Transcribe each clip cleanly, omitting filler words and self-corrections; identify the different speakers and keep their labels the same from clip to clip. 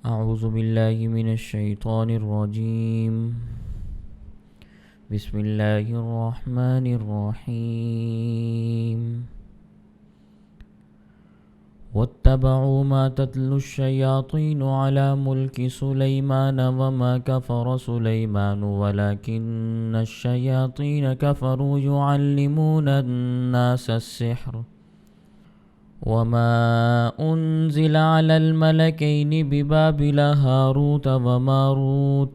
Speaker 1: اعوذ باللہ من الشیطان الرجیم بسم اللہ الرحمن الرحیم واتبعوا ما تتلو الشیاطین علی ملک سلیمان وما کفر سلیمان ولکن الشیاطین کفروا یعلمون الناس السحر وما أنزل على الملكين ببابل هاروت وماروت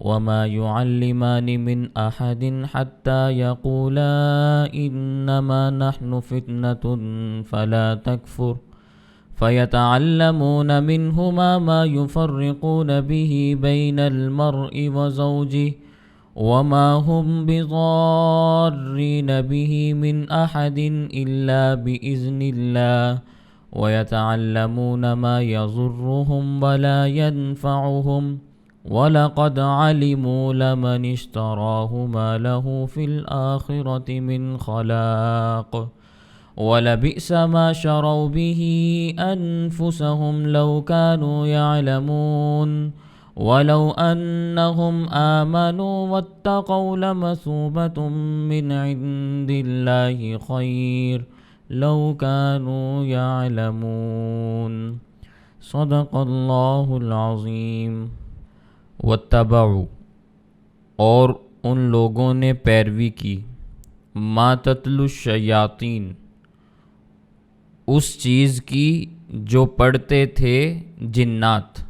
Speaker 1: وما يعلمان من أحد حتى يقولا إنما نحن فتنة فلا تكفر فيتعلمون منهما ما يفرقون به بين المرء وزوجه وما هم بضارين به من أحد إلا بإذن الله ويتعلمون ما يضرهم ولا ينفعهم ولقد علموا لمن اشتراه ما له في الآخرة من خلاق ولبئس ما شروا به أنفسهم لو كانوا يعلمون ولو أنهم آمنوا واتقوا لمثوبة من عند الله خير لو كانوا يعلمون صدق اللہ العظیم۔ واتبعوا، اور ان لوگوں نے پیروی کی، ما تتلو الشیاطین، اس چیز کی جو پڑھتے تھے جنات،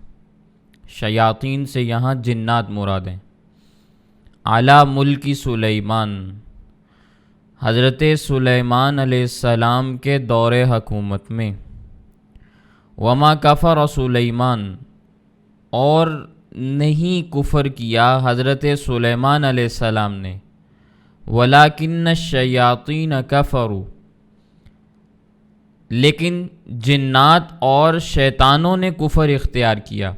Speaker 1: شیاطین سے یہاں جنات مراد ہیں، اعلی ملک سلیمان، حضرت سلیمان علیہ السلام کے دور حکومت میں، وما کفر سلیمان، اور نہیں کفر کیا حضرت سلیمان علیہ السلام نے، ولکن الشیاطین کفروا، لیکن جنات اور شیطانوں نے کفر اختیار کیا،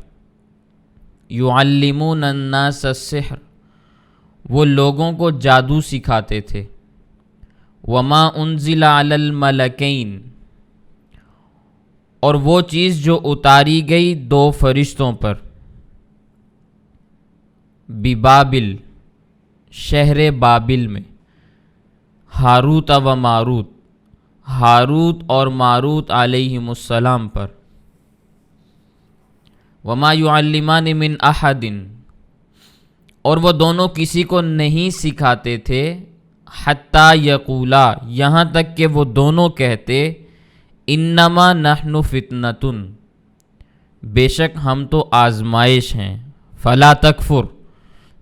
Speaker 1: یعلمون الناس السحر، وہ لوگوں کو جادو سکھاتے تھے، وما انزل علی الملکین، اور وہ چیز جو اتاری گئی دو فرشتوں پر، ببابل، شہر بابل میں، ہاروت و ماروت، ہاروت اور ماروت علیہم السلام پر، وما يعلمان من احد، اور وہ دونوں کسی کو نہیں سکھاتے تھے، حتی یقولا، یہاں تک کہ وہ دونوں کہتے، انما نحن فتنۃ، بے شک ہم تو آزمائش ہیں، فلا تکفر،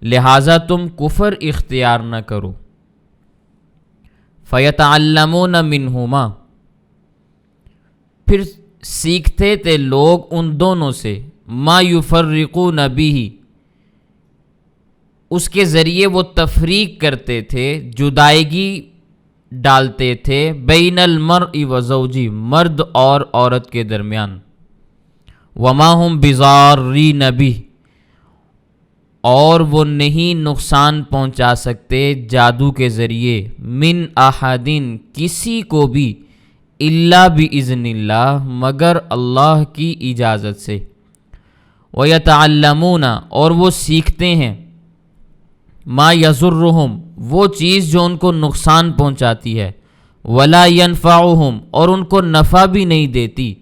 Speaker 1: لہٰذا تم کفر اختیار نہ کرو، فیتعلمون منہما، پھر سیکھتے تھے لوگ ان دونوں سے، ما یفرقون بہ، اس کے ذریعے وہ تفریق کرتے تھے، جدائیگی ڈالتے تھے، بین المرء و زوجہ، مرد اور عورت کے درمیان، وما ہم بضارین بہ، اور وہ نہیں نقصان پہنچا سکتے جادو کے ذریعے، من احدین، کسی کو بھی، الا باذن اللہ، مگر اللہ کی اجازت سے، وَيَتَعَلَّمُونَ، اور وہ سیکھتے ہیں، ما یضرہم، وہ چیز جو ان کو نقصان پہنچاتی ہے، ولا ینفعہم، اور ان کو نفع بھی نہیں دیتی،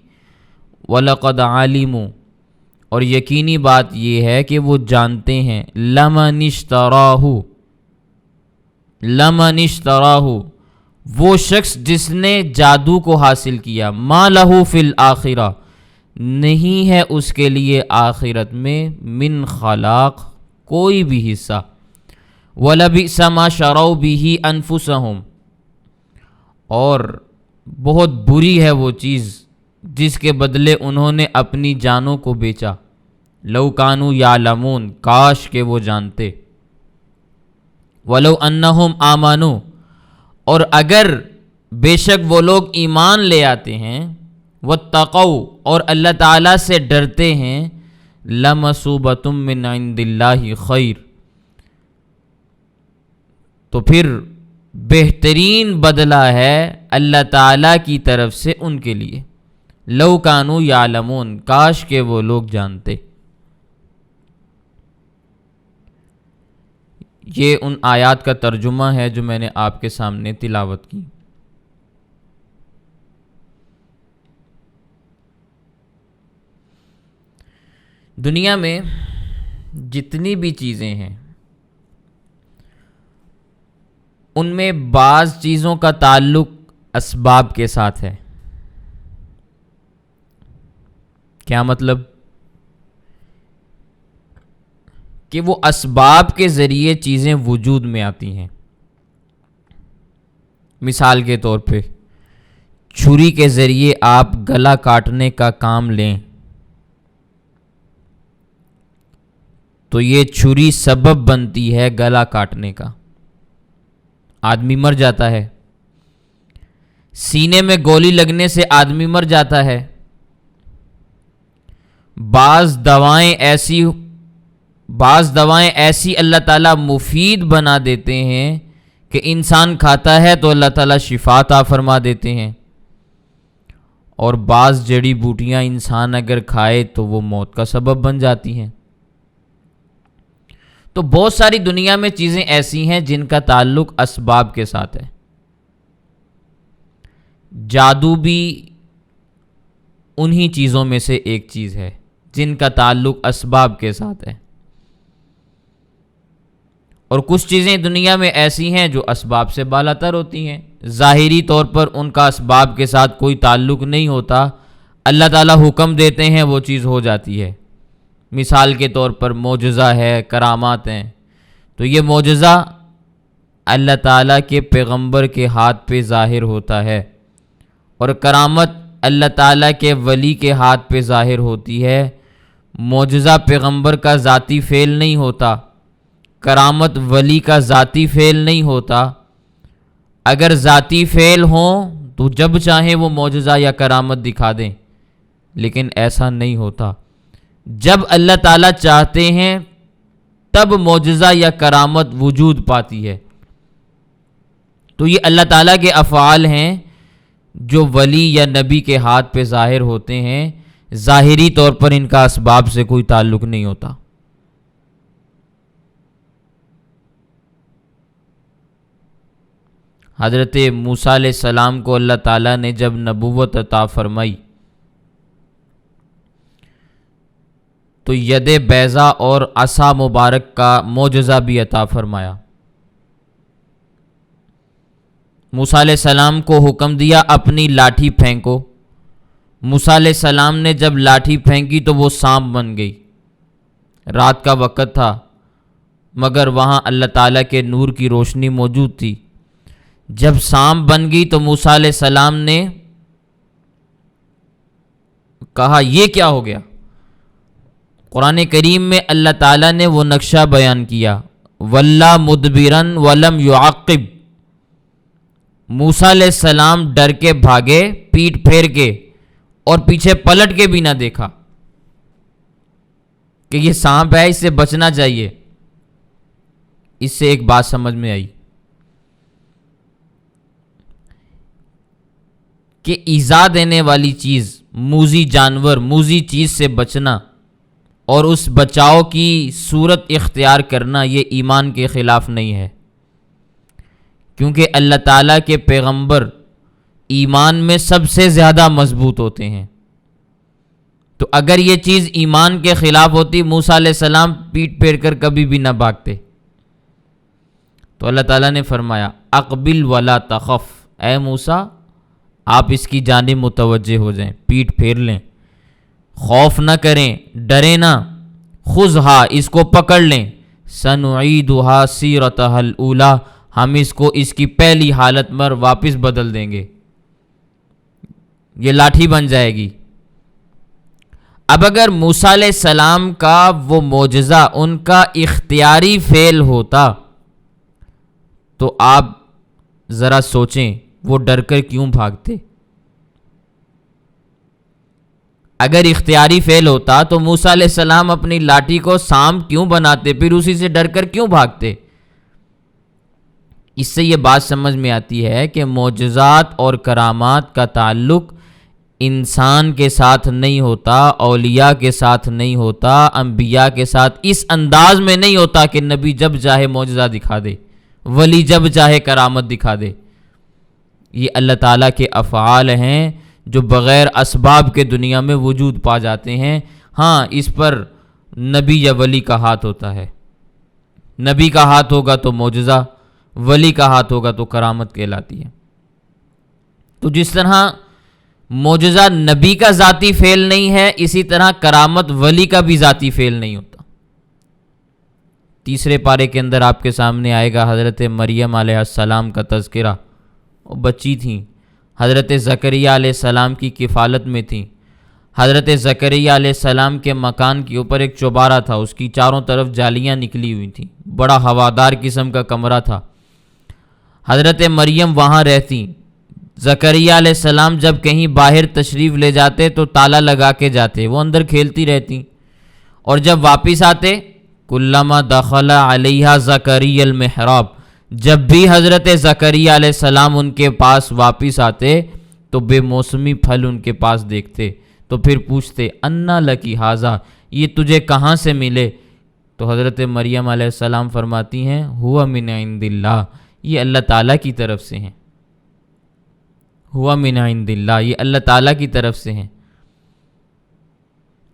Speaker 1: وَلَقَدْ عَلِمُوا، اور یقینی بات یہ ہے کہ وہ جانتے ہیں، لَمَنِ اشْتَرَاهُ، وہ شخص جس نے جادو کو حاصل کیا، مَا لَهُ فِي الْآخِرَةِ، نہیں ہے اس کے لیے آخرت میں، من خلاق، کوئی بھی حصہ، وَلَبِئْسَ مَا شَرَوْا بِهِ أَنفُسَهُمْ، اور بہت بری ہے وہ چیز جس کے بدلے انہوں نے اپنی جانوں کو بیچا، لَوْ كَانُوا يَعْلَمُونَ، کاش کہ وہ جانتے، وَلَوْ أَنَّهُمْ آمَنُوا، اور اگر بے شک وہ لوگ ایمان لے آتے ہیں، واتقوا، اور اللہ تعالیٰ سے ڈرتے ہیں، لمثوبۃ من عند اللہ خیر، تو پھر بہترین بدلہ ہے اللہ تعالیٰ کی طرف سے ان کے لیے، لو کانوا یعلمون، کاش کہ وہ لوگ جانتے۔ یہ ان آیات کا ترجمہ ہے جو میں نے آپ کے سامنے تلاوت کی۔ دنیا میں جتنی بھی چیزیں ہیں ان میں بعض چیزوں کا تعلق اسباب کے ساتھ ہے۔ کیا مطلب؟ کہ وہ اسباب کے ذریعے چیزیں وجود میں آتی ہیں۔ مثال کے طور پہ چھری کے ذریعے آپ گلا کاٹنے کا کام لیں تو یہ چھری سبب بنتی ہے گلا کاٹنے کا، آدمی مر جاتا ہے۔ سینے میں گولی لگنے سے آدمی مر جاتا ہے۔ بعض دوائیں ایسی اللہ تعالیٰ مفید بنا دیتے ہیں کہ انسان کھاتا ہے تو اللہ تعالیٰ شفا عطا فرما دیتے ہیں، اور بعض جڑی بوٹیاں انسان اگر کھائے تو وہ موت کا سبب بن جاتی ہیں۔ تو بہت ساری دنیا میں چیزیں ایسی ہیں جن کا تعلق اسباب کے ساتھ ہے۔ جادو بھی انہی چیزوں میں سے ایک چیز ہے جن کا تعلق اسباب کے ساتھ ہے، اور کچھ چیزیں دنیا میں ایسی ہیں جو اسباب سے بالاتر ہوتی ہیں، ظاہری طور پر ان کا اسباب کے ساتھ کوئی تعلق نہیں ہوتا، اللہ تعالیٰ حکم دیتے ہیں وہ چیز ہو جاتی ہے۔ مثال کے طور پر معجزہ ہے، کرامات ہیں، تو یہ معجزہ اللہ تعالیٰ کے پیغمبر کے ہاتھ پہ ظاہر ہوتا ہے، اور کرامت اللہ تعالیٰ کے ولی کے ہاتھ پہ ظاہر ہوتی ہے۔ معجزہ پیغمبر کا ذاتی فعل نہیں ہوتا، کرامت ولی کا ذاتی فعل نہیں ہوتا۔ اگر ذاتی فعل ہوں تو جب چاہیں وہ معجزہ یا کرامت دکھا دیں، لیکن ایسا نہیں ہوتا۔ جب اللہ تعالیٰ چاہتے ہیں تب معجزہ یا کرامت وجود پاتی ہے۔ تو یہ اللہ تعالیٰ کے افعال ہیں جو ولی یا نبی کے ہاتھ پہ ظاہر ہوتے ہیں، ظاہری طور پر ان کا اسباب سے کوئی تعلق نہیں ہوتا۔ حضرت موسیٰ علیہ السلام کو اللہ تعالیٰ نے جب نبوت عطا فرمائی تو ید بیضا اور عصا مبارک کا معجزہ بھی عطا فرمایا۔ موسیٰ علیہ السلام کو حکم دیا اپنی لاٹھی پھینکو۔ موسیٰ علیہ السلام نے جب لاٹھی پھینکی تو وہ سانپ بن گئی۔ رات کا وقت تھا مگر وہاں اللہ تعالیٰ کے نور کی روشنی موجود تھی۔ جب سانپ بن گئی تو موسیٰ علیہ السلام نے کہا یہ کیا ہو گیا؟ قرآن کریم میں اللہ تعالیٰ نے وہ نقشہ بیان کیا، وَلَّا مُدْبِرًا وَلَمْ يُعَقِّبْ۔ موسیٰ علیہ السلام ڈر کے بھاگے، پیٹ پھیر کے، اور پیچھے پلٹ کے بھی نہ دیکھا کہ یہ سانپ ہے، اس سے بچنا چاہیے۔ اس سے ایک بات سمجھ میں آئی کہ ایذا دینے والی چیز، موذی جانور، موذی چیز سے بچنا اور اس بچاؤ کی صورت اختیار کرنا یہ ایمان کے خلاف نہیں ہے، کیونکہ اللہ تعالیٰ کے پیغمبر ایمان میں سب سے زیادہ مضبوط ہوتے ہیں۔ تو اگر یہ چیز ایمان کے خلاف ہوتی، موسیٰ علیہ السلام پیٹ پھیر کر کبھی بھی نہ بھاگتے۔ تو اللہ تعالیٰ نے فرمایا اقبل ولا تخف، اے موسیٰ آپ اس کی جانب متوجہ ہو جائیں، پیٹ پھیر لیں، خوف نہ کریں، ڈریں نہ، خذھا اس کو پکڑ لیں، سنعیدھا سیرتھا الاولی ہم اس کو اس کی پہلی حالت میں واپس بدل دیں گے، یہ لاٹھی بن جائے گی۔ اب اگر موسیٰ علیہ السلام کا وہ معجزہ ان کا اختیاری فعل ہوتا تو آپ ذرا سوچیں وہ ڈر کر کیوں بھاگتے؟ اگر اختیاری فعل ہوتا تو موسیٰ علیہ السلام اپنی لاٹھی کو سانپ کیوں بناتے، پھر اسی سے ڈر کر کیوں بھاگتے؟ اس سے یہ بات سمجھ میں آتی ہے کہ معجزات اور کرامات کا تعلق انسان کے ساتھ نہیں ہوتا، اولیاء کے ساتھ نہیں ہوتا، انبیاء کے ساتھ اس انداز میں نہیں ہوتا کہ نبی جب چاہے معجزہ دکھا دے، ولی جب چاہے کرامت دکھا دے۔ یہ اللہ تعالیٰ کے افعال ہیں جو بغیر اسباب کے دنیا میں وجود پا جاتے ہیں۔ ہاں، اس پر نبی یا ولی کا ہاتھ ہوتا ہے۔ نبی کا ہاتھ ہوگا تو معجزہ، ولی کا ہاتھ ہوگا تو کرامت کہلاتی ہے۔ تو جس طرح معجزہ نبی کا ذاتی فعل نہیں ہے، اسی طرح کرامت ولی کا بھی ذاتی فعل نہیں ہوتا۔ تیسرے پارے کے اندر آپ کے سامنے آئے گا حضرت مریم علیہ السلام کا تذکرہ۔ وہ بچی تھیں، حضرت زکریا علیہ السلام کی کفالت میں تھیں۔ حضرت زکریا علیہ السلام کے مکان کے اوپر ایک چوبارہ تھا، اس کی چاروں طرف جالیاں نکلی ہوئی تھیں، بڑا ہوادار قسم کا کمرہ تھا۔ حضرت مریم وہاں رہتی۔ زکریا علیہ السلام جب کہیں باہر تشریف لے جاتے تو تالا لگا کے جاتے، وہ اندر کھیلتی رہتی، اور جب واپس آتے کلما دخل علیہا زکریا المحراب، جب بھی حضرت زکریا علیہ السلام ان کے پاس واپس آتے تو بے موسمی پھل ان کے پاس دیکھتے، تو پھر پوچھتے انا لکی ھذا، یہ تجھے کہاں سے ملے؟ تو حضرت مریم علیہ السلام فرماتی ہیں ہوا من عند اللہ، یہ اللہ تعالیٰ کی طرف سے ہیں، ہوا من عند اللہ، یہ اللہ تعالیٰ کی طرف سے ہیں،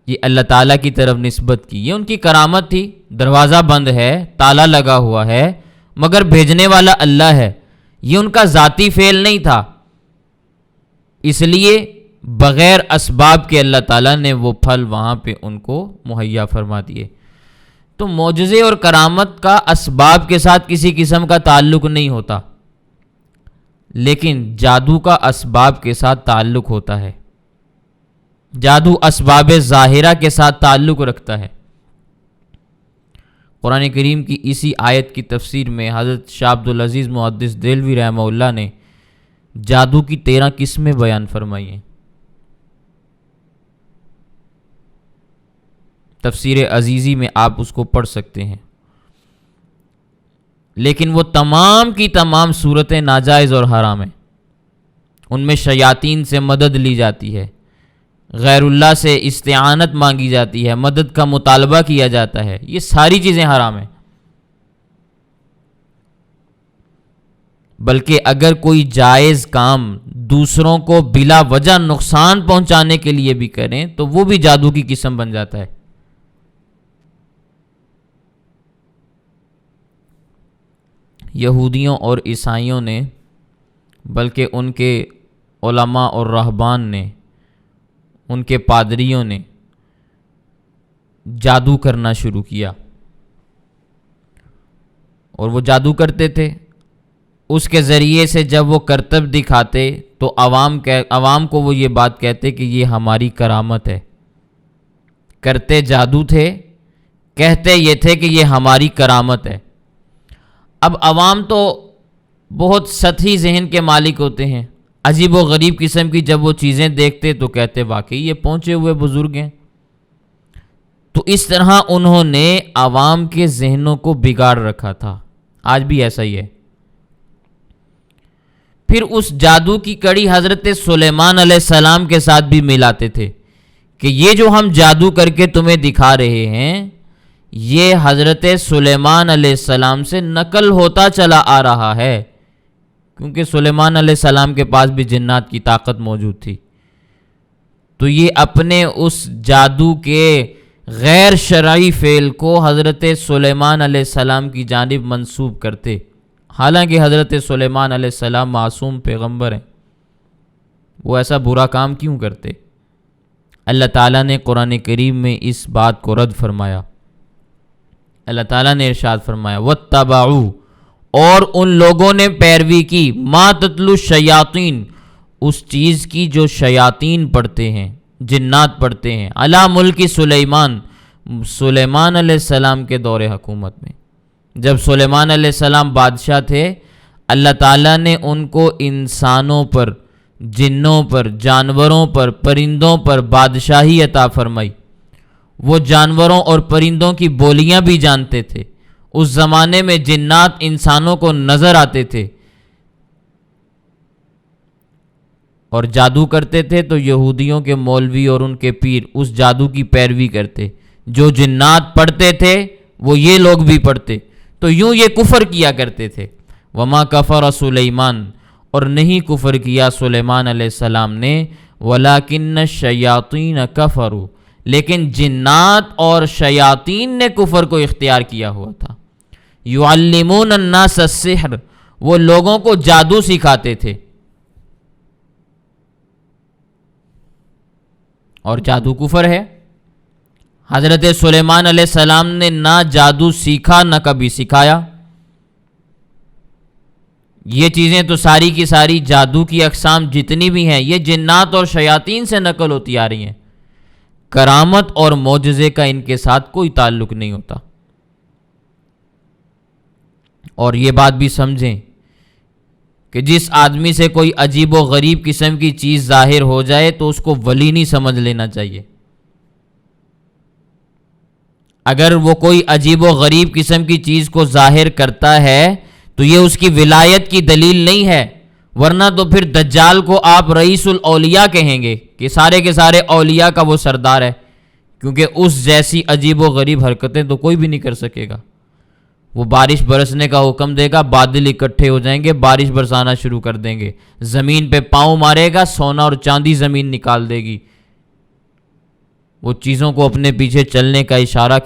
Speaker 1: یہ اللہ تعالیٰ کی طرف نسبت کی۔ یہ ان کی کرامت تھی، دروازہ بند ہے، تالا لگا ہوا ہے، مگر بھیجنے والا اللہ ہے، یہ ان کا ذاتی فعل نہیں تھا، اس لیے بغیر اسباب کے اللہ تعالیٰ نے وہ پھل وہاں پہ ان کو مہیا فرما دیے۔ تو معجزے اور کرامت کا اسباب کے ساتھ کسی قسم کا تعلق نہیں ہوتا، لیکن جادو کا اسباب کے ساتھ تعلق ہوتا ہے۔ جادو اسباب ظاہرہ کے ساتھ تعلق رکھتا ہے۔ قرآن کریم کی اسی آیت کی تفسیر میں حضرت شاہ عبدالعزیز محدث دہلوی رحمہ اللہ نے جادو کی 13 قسمیں بیان فرمائی ہیں۔ تفسیر عزیزی میں آپ اس کو پڑھ سکتے ہیں، لیکن وہ تمام کی تمام صورتیں ناجائز اور حرام ہیں۔ ان میں شیاطین سے مدد لی جاتی ہے، غیر اللہ سے استعانت مانگی جاتی ہے، مدد کا مطالبہ کیا جاتا ہے، یہ ساری چیزیں حرام ہیں۔ بلکہ اگر کوئی جائز کام دوسروں کو بلا وجہ نقصان پہنچانے کے لیے بھی کریں تو وہ بھی جادو کی قسم بن جاتا ہے۔ یہودیوں اور عیسائیوں نے، بلکہ ان کے علماء اور رہبان نے، ان کے پادریوں نے جادو کرنا شروع کیا، اور وہ جادو کرتے تھے۔ اس کے ذریعے سے جب وہ کرتب دکھاتے تو عوام کو وہ یہ بات کہتے کہ یہ ہماری کرامت ہے۔ کرتے جادو تھے، کہتے یہ تھے کہ یہ ہماری کرامت ہے۔ اب عوام تو بہت سطحی ذہن کے مالک ہوتے ہیں، عجیب و غریب قسم کی جب وہ چیزیں دیکھتے تو کہتے واقعی یہ پہنچے ہوئے بزرگ ہیں۔ تو اس طرح انہوں نے عوام کے ذہنوں کو بگاڑ رکھا تھا، آج بھی ایسا ہی ہے۔ پھر اس جادو کی کڑی حضرت سلیمان علیہ السلام کے ساتھ بھی ملاتے تھے کہ یہ جو ہم جادو کر کے تمہیں دکھا رہے ہیں یہ حضرت سلیمان علیہ السلام سے نقل ہوتا چلا آ رہا ہے، کیونکہ سلیمان علیہ السلام کے پاس بھی جنات کی طاقت موجود تھی۔ تو یہ اپنے اس جادو کے غیر شرعی فعل کو حضرت سلیمان علیہ السلام کی جانب منسوب کرتے، حالانکہ حضرت سلیمان علیہ السلام معصوم پیغمبر ہیں، وہ ایسا برا کام کیوں کرتے؟ اللہ تعالیٰ نے قرآن کریم میں اس بات کو رد فرمایا۔ اللہ تعالیٰ نے ارشاد فرمایا وَاتَّبَعُوا، اور ان لوگوں نے پیروی کی، مَا تَتْلُو الشَّيَاطِينُ، اس چیز کی جو شیاطین پڑھتے ہیں، جنات پڑھتے ہیں، عَلَى مُلْكِ سلیمان، سلیمان علیہ السلام کے دور حکومت میں۔ جب سلیمان علیہ السلام بادشاہ تھے، اللہ تعالیٰ نے ان کو انسانوں پر، جنوں پر، جانوروں پر، پرندوں پر بادشاہی عطا فرمائی۔ وہ جانوروں اور پرندوں کی بولیاں بھی جانتے تھے۔ اس زمانے میں جنات انسانوں کو نظر آتے تھے، اور جادو کرتے تھے تو یہودیوں کے مولوی اور ان کے پیر اس جادو کی پیروی کرتے، جو جنات پڑھتے تھے وہ یہ لوگ بھی پڑھتے، تو یوں یہ کفر کیا کرتے تھے۔ وما کفر سلیمان، اور نہیں کفر کیا سلیمان علیہ السلام نے، ولیکن الشیاطین کفروا، لیکن جنات اور شیاطین نے کفر کو اختیار کیا ہوا تھا۔ یعلمون الناس السحر، وہ لوگوں کو جادو سکھاتے تھے، اور جادو کفر ہے۔ حضرت سلیمان علیہ السلام نے نہ جادو سیکھا نہ کبھی سکھایا۔ یہ چیزیں تو ساری کی ساری جادو کی اقسام جتنی بھی ہیں یہ جنات اور شیاطین سے نقل ہوتی آ رہی ہیں۔ کرامت اور معجزے کا ان کے ساتھ کوئی تعلق نہیں ہوتا۔ اور یہ بات بھی سمجھیں کہ جس آدمی سے کوئی عجیب و غریب قسم کی چیز ظاہر ہو جائے تو اس کو ولی نہیں سمجھ لینا چاہیے۔ اگر وہ کوئی عجیب و غریب قسم کی چیز کو ظاہر کرتا ہے تو یہ اس کی ولایت کی دلیل نہیں ہے، ورنہ تو پھر دجال کو آپ رئیس الاولیاء کہیں گے کہ سارے کے سارے اولیاء کا وہ سردار ہے، کیونکہ اس جیسی عجیب و غریب حرکتیں تو کوئی بھی نہیں کر سکے گا۔ وہ بارش برسنے کا حکم دے گا، بادل اکٹھے ہو جائیں گے، بارش برسانا شروع کر دیں گے، زمین پہ پاؤں مارے گا، سونا اور چاندی زمین نکال دے گی، وہ چیزوں کو اپنے پیچھے چلنے کا اشارہ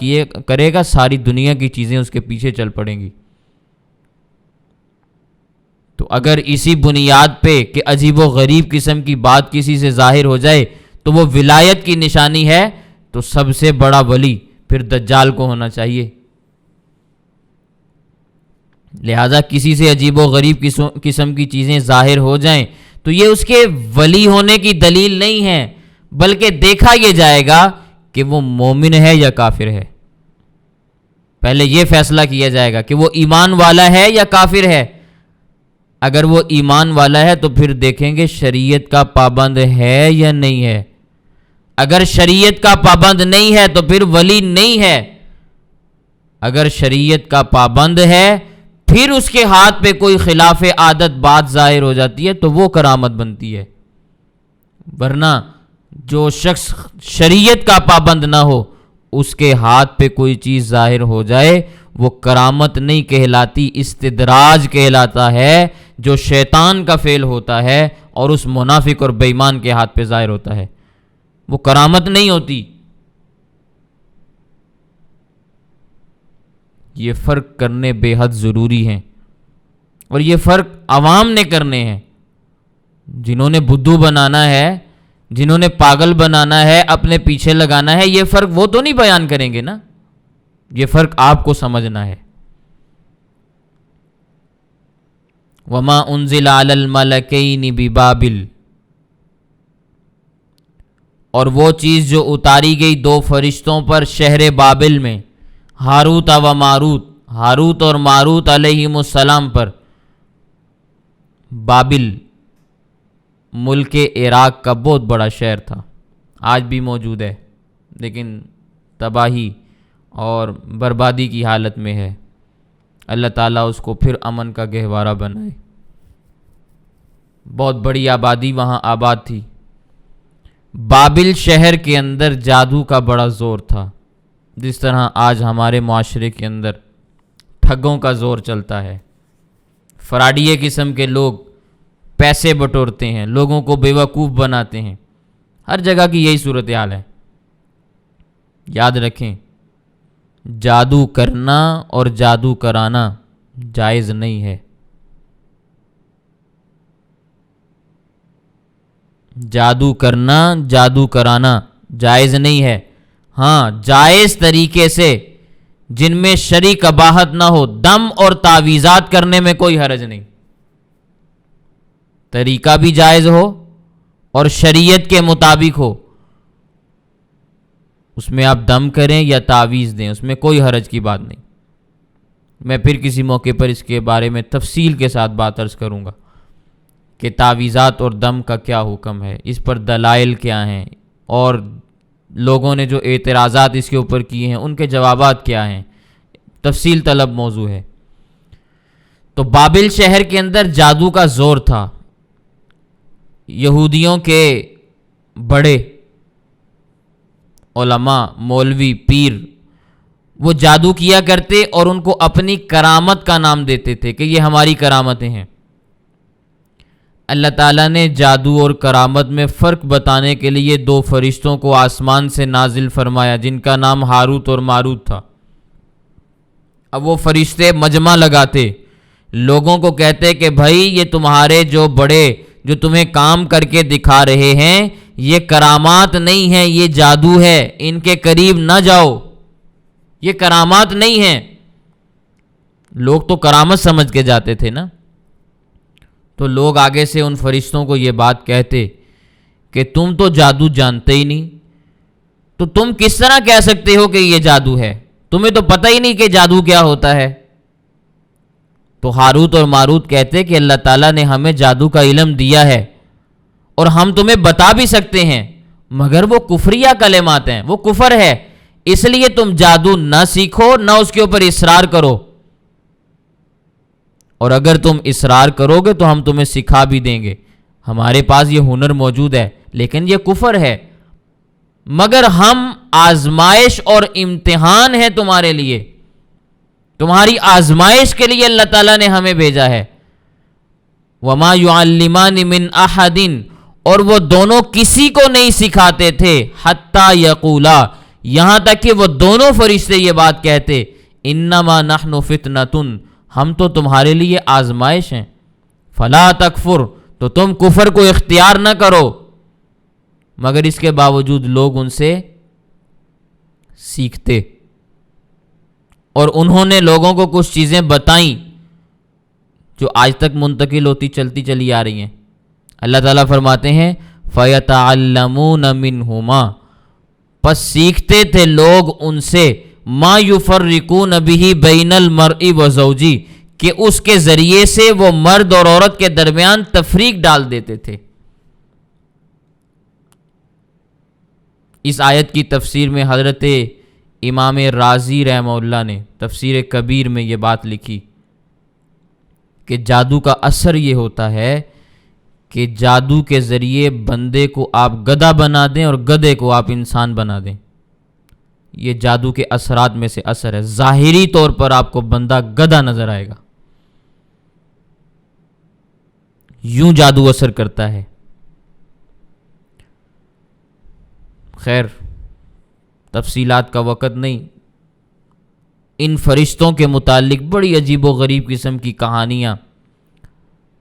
Speaker 1: کرے گا، ساری دنیا کی چیزیں اس کے پیچھے چل پڑیں گی۔ تو اگر اسی بنیاد پہ کہ عجیب و غریب قسم کی بات کسی سے ظاہر ہو جائے تو وہ ولایت کی نشانی ہے، تو سب سے بڑا ولی پھر دجال کو ہونا چاہیے۔ لہذا کسی سے عجیب و غریب قسم کی چیزیں ظاہر ہو جائیں تو یہ اس کے ولی ہونے کی دلیل نہیں ہے، بلکہ دیکھا یہ جائے گا کہ وہ مومن ہے یا کافر ہے۔ پہلے یہ فیصلہ کیا جائے گا کہ وہ ایمان والا ہے یا کافر ہے۔ اگر وہ ایمان والا ہے تو پھر دیکھیں گے شریعت کا پابند ہے یا نہیں ہے۔ اگر شریعت کا پابند نہیں ہے تو پھر ولی نہیں ہے۔ اگر شریعت کا پابند ہے پھر اس کے ہاتھ پہ کوئی خلاف عادت بات ظاہر ہو جاتی ہے تو وہ کرامت بنتی ہے، ورنہ جو شخص شریعت کا پابند نہ ہو اس کے ہاتھ پہ کوئی چیز ظاہر ہو جائے وہ کرامت نہیں کہلاتی، استدراج کہلاتا ہے، جو شیطان کا فعل ہوتا ہے اور اس منافق اور بے ایمان کے ہاتھ پہ ظاہر ہوتا ہے، وہ کرامت نہیں ہوتی۔ یہ فرق کرنے بے حد ضروری ہیں، اور یہ فرق عوام نے کرنے ہیں۔ جنہوں نے بدھو بنانا ہے، جنہوں نے پاگل بنانا ہے، اپنے پیچھے لگانا ہے، یہ فرق وہ تو نہیں بیان کریں گے نا، یہ فرق آپ کو سمجھنا ہے۔ وما انزل علی الملکین ببابل، اور وہ چیز جو اتاری گئی دو فرشتوں پر شہر بابل میں، ہاروت و ماروت، ہاروت اور ماروت علیہم السلام پر۔ بابل ملک عراق کا بہت بڑا شہر تھا، آج بھی موجود ہے، لیکن تباہی اور بربادی کی حالت میں ہے۔ اللہ تعالیٰ اس کو پھر امن کا گہوارہ بنائے۔ بہت بڑی آبادی وہاں آباد تھی۔ بابل شہر کے اندر جادو کا بڑا زور تھا، جس طرح آج ہمارے معاشرے کے اندر ٹھگوں کا زور چلتا ہے، فراڈیے قسم کے لوگ پیسے بٹورتے ہیں، لوگوں کو بیوقوف بناتے ہیں، ہر جگہ کی یہی صورتحال ہے۔ یاد رکھیں، جادو کرنا اور جادو کرانا جائز نہیں ہے۔ جادو کرنا، جادو کرانا جائز نہیں ہے۔ ہاں، جائز طریقے سے جن میں شرعی قباحت نہ ہو، دم اور تعویذات کرنے میں کوئی حرج نہیں، طریقہ بھی جائز ہو اور شریعت کے مطابق ہو، اس میں آپ دم کریں یا تعویذ دیں، اس میں کوئی حرج کی بات نہیں۔ میں پھر کسی موقع پر اس کے بارے میں تفصیل کے ساتھ بات عرض کروں گا کہ تعویذات اور دم کا کیا حکم ہے، اس پر دلائل کیا ہیں، اور لوگوں نے جو اعتراضات اس کے اوپر کیے ہیں ان کے جوابات کیا ہیں، تفصیل طلب موضوع ہے۔ تو بابل شہر کے اندر جادو کا زور تھا، یہودیوں کے بڑے علماء، مولوی، پیر، وہ جادو کیا کرتے اور ان کو اپنی کرامت کا نام دیتے تھے کہ یہ ہماری کرامتیں ہیں۔ اللہ تعالیٰ نے جادو اور کرامت میں فرق بتانے کے لیے 2 فرشتوں کو آسمان سے نازل فرمایا جن کا نام ہاروت اور ماروت تھا۔ اب وہ فرشتے مجمع لگاتے، لوگوں کو کہتے کہ بھائی یہ تمہارے جو بڑے جو تمہیں کام کر کے دکھا رہے ہیں یہ کرامات نہیں ہیں، یہ جادو ہے، ان کے قریب نہ جاؤ، یہ کرامات نہیں ہیں۔ لوگ تو کرامت سمجھ کے جاتے تھے نا، تو لوگ آگے سے ان فرشتوں کو یہ بات کہتے کہ تم تو جادو جانتے ہی نہیں، تو تم کس طرح کہہ سکتے ہو کہ یہ جادو ہے؟ تمہیں تو پتہ ہی نہیں کہ جادو کیا ہوتا ہے۔ تو ہاروت اور ماروت کہتے کہ اللہ تعالیٰ نے ہمیں جادو کا علم دیا ہے اور ہم تمہیں بتا بھی سکتے ہیں، مگر وہ کفریہ کلمات ہیں، وہ کفر ہے، اس لیے تم جادو نہ سیکھو نہ اس کے اوپر اصرار کرو، اور اگر تم اصرار کرو گے تو ہم تمہیں سکھا بھی دیں گے، ہمارے پاس یہ ہنر موجود ہے، لیکن یہ کفر ہے، مگر ہم آزمائش اور امتحان ہے تمہارے لیے، تمہاری آزمائش کے لیے اللہ تعالیٰ نے ہمیں بھیجا ہے۔ وَمَا يُعَلِّمَانِ مِنْ أَحَدٍ، اور وہ دونوں کسی کو نہیں سکھاتے تھے، حَتَّى يَقُولَا، یہاں تک کہ وہ دونوں فرشتے یہ بات کہتے، إِنَّمَا نَحْنُ فِتْنَةٌ، ہم تو تمہارے لیے آزمائش ہیں، فَلَا تَكْفُرْ، تو تم کفر کو اختیار نہ کرو، مگر اس کے باوجود لوگ ان سے سیکھتے، اور انہوں نے لوگوں کو کچھ چیزیں بتائیں جو آج تک منتقل ہوتی چلتی چلی آ رہی ہیں۔ اللہ تعالیٰ فرماتے ہیں فَيَتَعَلَّمُونَ مِنْهُمَا، پس سیکھتے تھے لوگ ان سے، مَا يُفَرِّقُونَ بِهِ بَيْنَ الْمَرْءِ وَزَوْجِهِ، کہ اس کے ذریعے سے وہ مرد اور عورت کے درمیان تفریق ڈال دیتے تھے۔ اس آیت کی تفسیر میں حضرت امام رازی رحمہ اللہ نے تفسیر کبیر میں یہ بات لکھی کہ جادو کا اثر یہ ہوتا ہے کہ جادو کے ذریعے بندے کو آپ گدھا بنا دیں اور گدھے کو آپ انسان بنا دیں، یہ جادو کے اثرات میں سے اثر ہے۔ ظاہری طور پر آپ کو بندہ گدھا نظر آئے گا، یوں جادو اثر کرتا ہے۔ خیر، تفصیلات کا وقت نہیں، ان فرشتوں کے متعلق بڑی عجیب و غریب قسم کی کہانیاں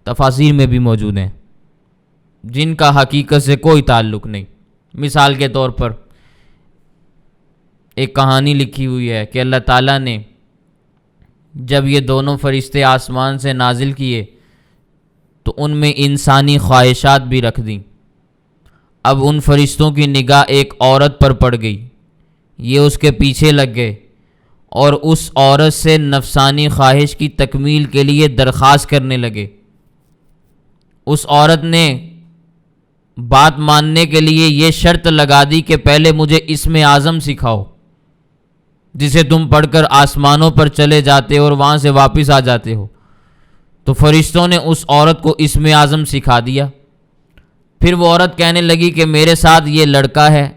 Speaker 1: تفاسیر میں بھی موجود ہیں جن کا حقیقت سے کوئی تعلق نہیں۔ مثال کے طور پر ایک کہانی لکھی ہوئی ہے کہ اللہ تعالیٰ نے جب یہ دونوں فرشتے آسمان سے نازل کیے تو ان میں انسانی خواہشات بھی رکھ دیں۔ اب ان فرشتوں کی نگاہ ایک عورت پر پڑ گئی، یہ اس کے پیچھے لگ گئے اور اس عورت سے نفسانی خواہش کی تکمیل کے لیے درخواست کرنے لگے۔ اس عورت نے بات ماننے کے لیے یہ شرط لگا دی کہ پہلے مجھے اسم اعظم سکھاؤ جسے تم پڑھ کر آسمانوں پر چلے جاتے ہو اور وہاں سے واپس آ جاتے ہو۔ تو فرشتوں نے اس عورت کو اسم اعظم سکھا دیا۔ پھر وہ عورت کہنے لگی کہ میرے ساتھ یہ لڑکا ہے،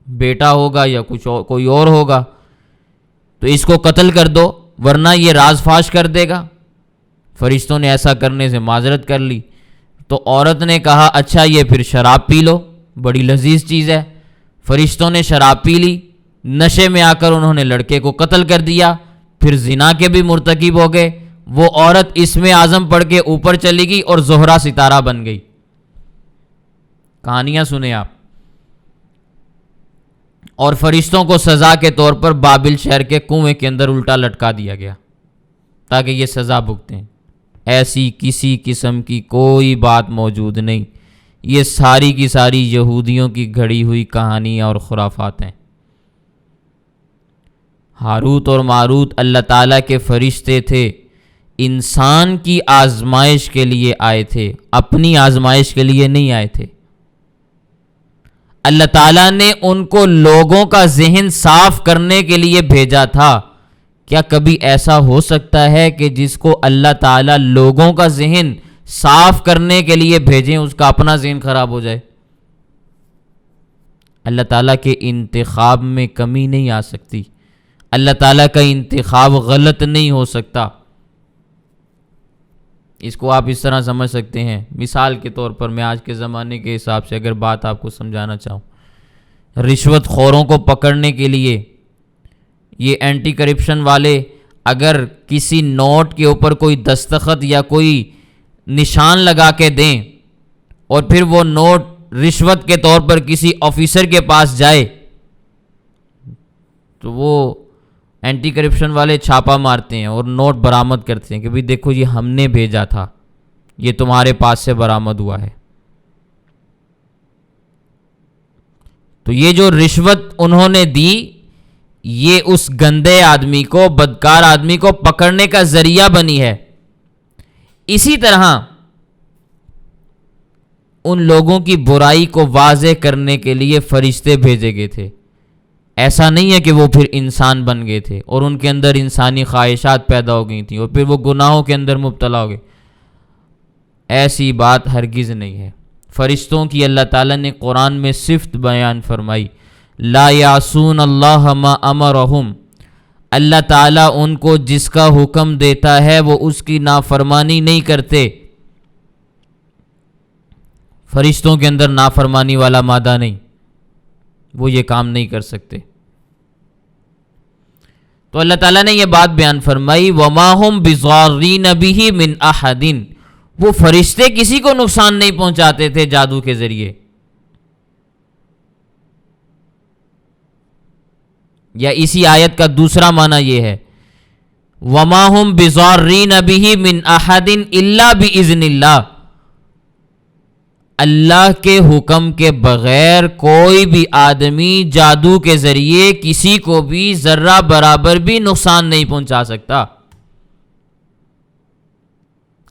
Speaker 1: بیٹا ہوگا یا کوئی اور ہوگا، تو اس کو قتل کر دو ورنہ یہ راز فاش کر دے گا۔ فرشتوں نے ایسا کرنے سے معذرت کر لی۔ تو عورت نے کہا اچھا یہ پھر شراب پی لو، بڑی لذیذ چیز ہے۔ فرشتوں نے شراب پی لی، نشے میں آ کر انہوں نے لڑکے کو قتل کر دیا، پھر زنا کے بھی مرتکب ہو گئے۔ وہ عورت اسم اعظم پڑھ کے اوپر چلی گئی اور زہرہ ستارہ بن گئی۔ کہانیاں سنیں آپ۔ اور فرشتوں کو سزا کے طور پر بابل شہر کے کنویں کے اندر الٹا لٹکا دیا گیا تاکہ یہ سزا بھگتیں۔ ایسی کسی قسم کی کوئی بات موجود نہیں، یہ ساری کی ساری یہودیوں کی گھڑی ہوئی کہانیاں اور خرافات ہیں۔ ہاروت اور ماروت اللہ تعالیٰ کے فرشتے تھے، انسان کی آزمائش کے لیے آئے تھے، اپنی آزمائش کے لیے نہیں آئے تھے۔ اللہ تعالیٰ نے ان کو لوگوں کا ذہن صاف کرنے کے لیے بھیجا تھا۔ کیا کبھی ایسا ہو سکتا ہے کہ جس کو اللہ تعالیٰ لوگوں کا ذہن صاف کرنے کے لیے بھیجیں، اس کا اپنا ذہن خراب ہو جائے۔ اللہ تعالیٰ کے انتخاب میں کمی نہیں آ سکتی، اللہ تعالیٰ کا انتخاب غلط نہیں ہو سکتا۔ اس کو آپ اس طرح سمجھ سکتے ہیں، مثال کے طور پر میں آج کے زمانے کے حساب سے اگر بات آپ کو سمجھانا چاہوں، رشوت خوروں کو پکڑنے کے لیے یہ اینٹی کرپشن والے اگر کسی نوٹ کے اوپر کوئی دستخط یا کوئی نشان لگا کے دیں اور پھر وہ نوٹ رشوت کے طور پر کسی آفیسر کے پاس جائے تو وہ اینٹی کرپشن والے چھاپا مارتے ہیں اور نوٹ برآمد کرتے ہیں کہ بھئی دیکھو یہ ہم نے بھیجا تھا، یہ تمہارے پاس سے برآمد ہوا ہے۔ تو یہ جو رشوت انہوں نے دی، یہ اس گندے آدمی کو، بدکار آدمی کو پکڑنے کا ذریعہ بنی ہے۔ اسی طرح ان لوگوں کی برائی کو واضح کرنے کے لیے فرشتے بھیجے گئے تھے۔ ایسا نہیں ہے کہ وہ پھر انسان بن گئے تھے اور ان کے اندر انسانی خواہشات پیدا ہو گئی تھیں اور پھر وہ گناہوں کے اندر مبتلا ہو گئے، ایسی بات ہرگز نہیں ہے۔ فرشتوں کی اللہ تعالیٰ نے قرآن میں صفت بیان فرمائی، لا یعصون اللہ ما امرہم، اللہ تعالیٰ ان کو جس کا حکم دیتا ہے وہ اس کی نافرمانی نہیں کرتے۔ فرشتوں کے اندر نافرمانی والا مادہ نہیں، وہ یہ کام نہیں کر سکتے۔ تو اللہ تعالیٰ نے یہ بات بیان فرمائی، وَمَا هُمْ بِضَارِّينَ بِهِ مِنْ أَحَدٍ، وہ فرشتے کسی کو نقصان نہیں پہنچاتے تھے جادو کے ذریعے۔ یا اسی آیت کا دوسرا معنی یہ ہے، وَمَا هُمْ بِضَارِّينَ بِهِ مِنْ أَحَدٍ إِلَّا بِإِذْنِ اللَّهِ، اللہ کے حکم کے بغیر کوئی بھی آدمی جادو کے ذریعے کسی کو بھی ذرہ برابر بھی نقصان نہیں پہنچا سکتا۔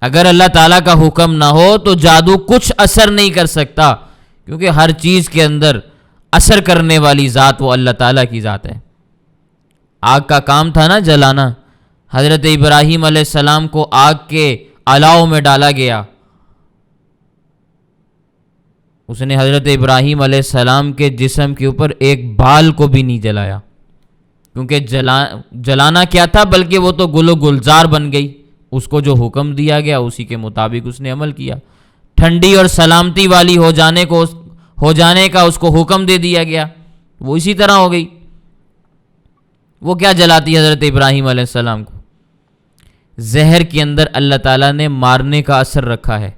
Speaker 1: اگر اللہ تعالیٰ کا حکم نہ ہو تو جادو کچھ اثر نہیں کر سکتا، کیونکہ ہر چیز کے اندر اثر کرنے والی ذات وہ اللہ تعالیٰ کی ذات ہے۔ آگ کا کام تھا نا جلانا، حضرت ابراہیم علیہ السلام کو آگ کے الاؤ میں ڈالا گیا، اس نے حضرت ابراہیم علیہ السلام کے جسم کے اوپر ایک بال کو بھی نہیں جلایا، کیونکہ جلانا کیا تھا، بلکہ وہ تو گل و گلزار بن گئی۔ اس کو جو حکم دیا گیا اسی کے مطابق اس نے عمل کیا، ٹھنڈی اور سلامتی والی ہو جانے کا اس کو حکم دے دیا گیا، وہ اسی طرح ہو گئی۔ وہ کیا جلاتی حضرت ابراہیم علیہ السلام کو؟ زہر کے اندر اللہ تعالیٰ نے مارنے کا اثر رکھا ہے،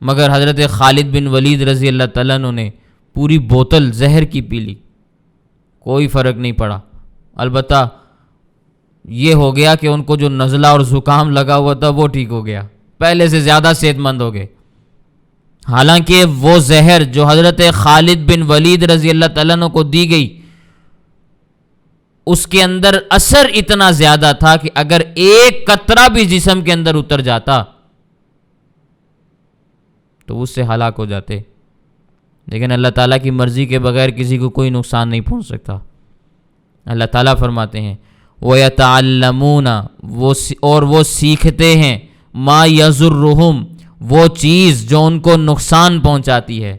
Speaker 1: مگر حضرت خالد بن ولید رضی اللہ تعالیٰ عنہ نے پوری بوتل زہر کی پی لی، کوئی فرق نہیں پڑا۔ البتہ یہ ہو گیا کہ ان کو جو نزلہ اور زکام لگا ہوا تھا وہ ٹھیک ہو گیا، پہلے سے زیادہ صحت مند ہو گئے۔ حالانکہ وہ زہر جو حضرت خالد بن ولید رضی اللہ تعالیٰ عنہ کو دی گئی، اس کے اندر اثر اتنا زیادہ تھا کہ اگر ایک قطرہ بھی جسم کے اندر اتر جاتا تو اس سے ہلاک ہو جاتے، لیکن اللہ تعالیٰ کی مرضی کے بغیر کسی کو کوئی نقصان نہیں پہنچ سکتا۔ اللہ تعالیٰ فرماتے ہیں وَيَتَعَلَّمُونَ، اور وہ سیکھتے ہیں، مَا يَضُرُّهُمْ، وہ چیز جو ان کو نقصان پہنچاتی ہے۔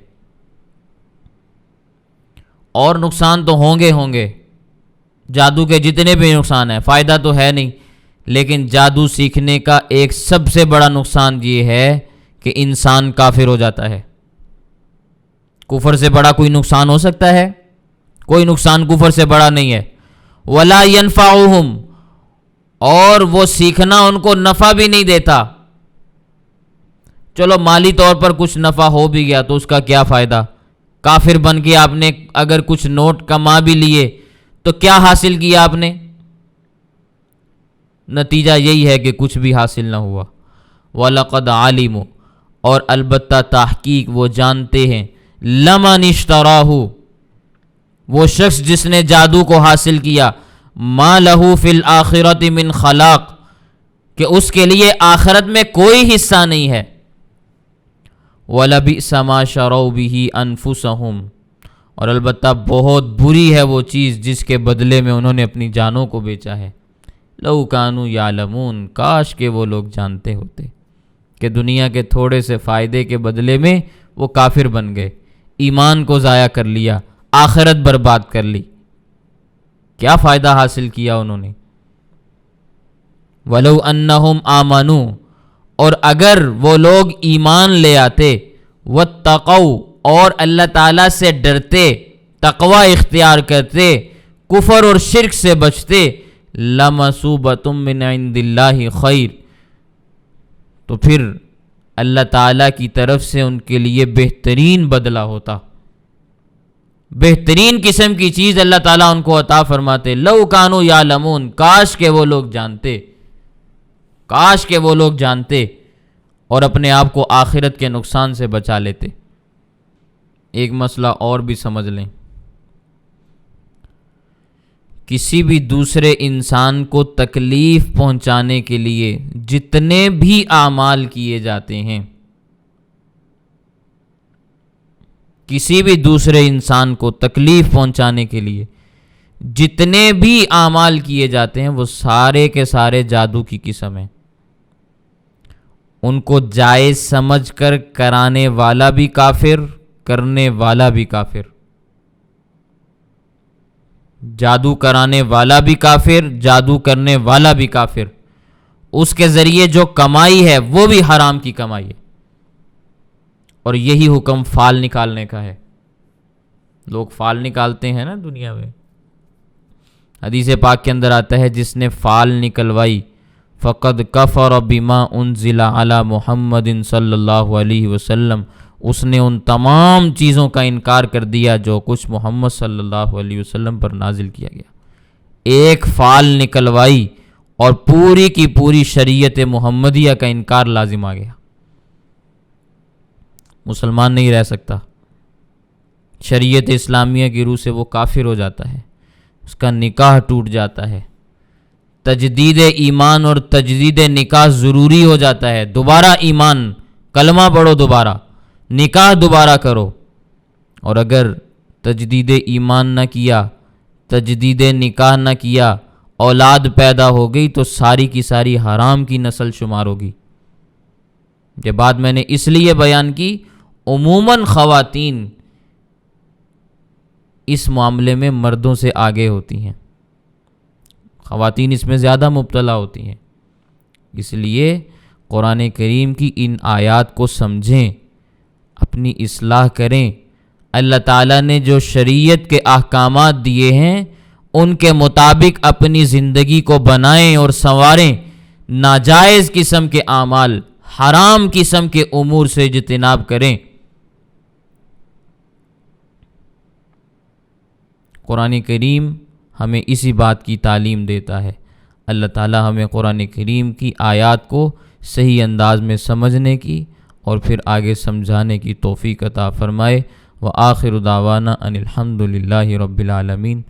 Speaker 1: اور نقصان تو ہوں گے، جادو کے جتنے بھی نقصان ہیں، فائدہ تو ہے نہیں، لیکن جادو سیکھنے کا ایک سب سے بڑا نقصان یہ ہے کہ انسان کافر ہو جاتا ہے۔ کفر سے بڑا کوئی نقصان ہو سکتا ہے؟ کوئی نقصان کفر سے بڑا نہیں ہے۔ وَلَا يَنْفَعُهُمْ، اور وہ سیکھنا ان کو نفع بھی نہیں دیتا۔ چلو مالی طور پر کچھ نفع ہو بھی گیا تو اس کا کیا فائدہ؟ کافر بن کے آپ نے اگر کچھ نوٹ کما بھی لیے تو کیا حاصل کیا آپ نے؟ نتیجہ یہی ہے کہ کچھ بھی حاصل نہ ہوا۔ وَلَقَدْ عَلِمُوا، اور البتہ تحقیق وہ جانتے ہیں، لَمَنِ اشْتَرَاهُ، وہ شخص جس نے جادو کو حاصل کیا، مَا لَهُ فِي الْآخِرَةِ مِنْ خَلَاقٍ، کہ اس کے لیے آخرت میں کوئی حصہ نہیں ہے۔ وَلَبِئْسَ مَا شَرَوْا بِهِ أَنفُسَهُمْ، اور البتہ بہت بری ہے وہ چیز جس کے بدلے میں انہوں نے اپنی جانوں کو بیچا ہے۔ لَوْ كَانُوا يَعْلَمُونَ، کاش کہ وہ لوگ جانتے ہوتے۔ کہ دنیا کے تھوڑے سے فائدے کے بدلے میں وہ کافر بن گئے، ایمان کو ضائع کر لیا، آخرت برباد کر لی۔ کیا فائدہ حاصل کیا انہوں نے؟ وَلَوْ أَنَّهُمْ آمَنُوا، اور اگر وہ لوگ ایمان لے آتے، وَاتَّقَوْا، اور اللہ تعالیٰ سے ڈرتے، تقوی اختیار کرتے، کفر اور شرک سے بچتے، لَمَثُوبَةٌ مِّنْ عِندِ اللَّهِ خَيْرٌ، تو پھر اللہ تعالیٰ کی طرف سے ان کے لیے بہترین بدلہ ہوتا، بہترین قسم کی چیز اللہ تعالیٰ ان کو عطا فرماتے۔ لَوْ كَانُوا يَعْلَمُونَ، کاش کہ وہ لوگ جانتے، کاش کہ وہ لوگ جانتے اور اپنے آپ کو آخرت کے نقصان سے بچا لیتے۔ ایک مسئلہ اور بھی سمجھ لیں، کسی بھی دوسرے انسان کو تکلیف پہنچانے کے لیے جتنے بھی اعمال کیے جاتے ہیں، کسی بھی دوسرے انسان کو تکلیف پہنچانے کے لیے جتنے بھی اعمال کیے جاتے ہیں، وہ سارے کے سارے جادو کی قسم ہیں۔ ان کو جائز سمجھ کر کرانے والا بھی کافر، کرنے والا بھی کافر، جادو کرانے والا بھی کافر، جادو کرنے والا بھی کافر، اس کے ذریعے جو کمائی ہے وہ بھی حرام کی کمائی ہے۔ اور یہی حکم فال نکالنے کا ہے۔ لوگ فال نکالتے ہیں نا دنیا میں، حدیث پاک کے اندر آتا ہے جس نے فال نکلوائی فقد کفر بما انزل علی محمد صلی اللہ علیہ وسلم، اس نے ان تمام چیزوں کا انکار کر دیا جو کچھ محمد صلی اللہ علیہ وسلم پر نازل کیا گیا۔ ایک فال نکلوائی اور پوری کی پوری شریعت محمدیہ کا انکار لازم آ گیا۔ مسلمان نہیں رہ سکتا، شریعت اسلامیہ کی روح سے وہ کافر ہو جاتا ہے، اس کا نکاح ٹوٹ جاتا ہے، تجدید ایمان اور تجدید نکاح ضروری ہو جاتا ہے۔ دوبارہ ایمان، کلمہ پڑھو، دوبارہ نکاح دوبارہ کرو، اور اگر تجدید ایمان نہ کیا، تجدید نکاح نہ کیا، اولاد پیدا ہو گئی تو ساری کی ساری حرام کی نسل شمار ہوگی۔ یہ بات میں نے اس لیے بیان کی، عموماً خواتین اس معاملے میں مردوں سے آگے ہوتی ہیں، خواتین اس میں زیادہ مبتلا ہوتی ہیں۔ اس لیے قرآن کریم کی ان آیات کو سمجھیں، اپنی اصلاح کریں، اللہ تعالیٰ نے جو شریعت کے احکامات دیے ہیں ان کے مطابق اپنی زندگی کو بنائیں اور سنواریں، ناجائز قسم کے اعمال، حرام قسم کے امور سے اجتناب کریں۔ قرآن کریم ہمیں اسی بات کی تعلیم دیتا ہے۔ اللہ تعالیٰ ہمیں قرآن کریم کی آیات کو صحیح انداز میں سمجھنے کی اور پھر آگے سمجھانے کی توفیق عطا فرمائے۔ وآخر دعوانا ان الحمد للہ رب العالمین۔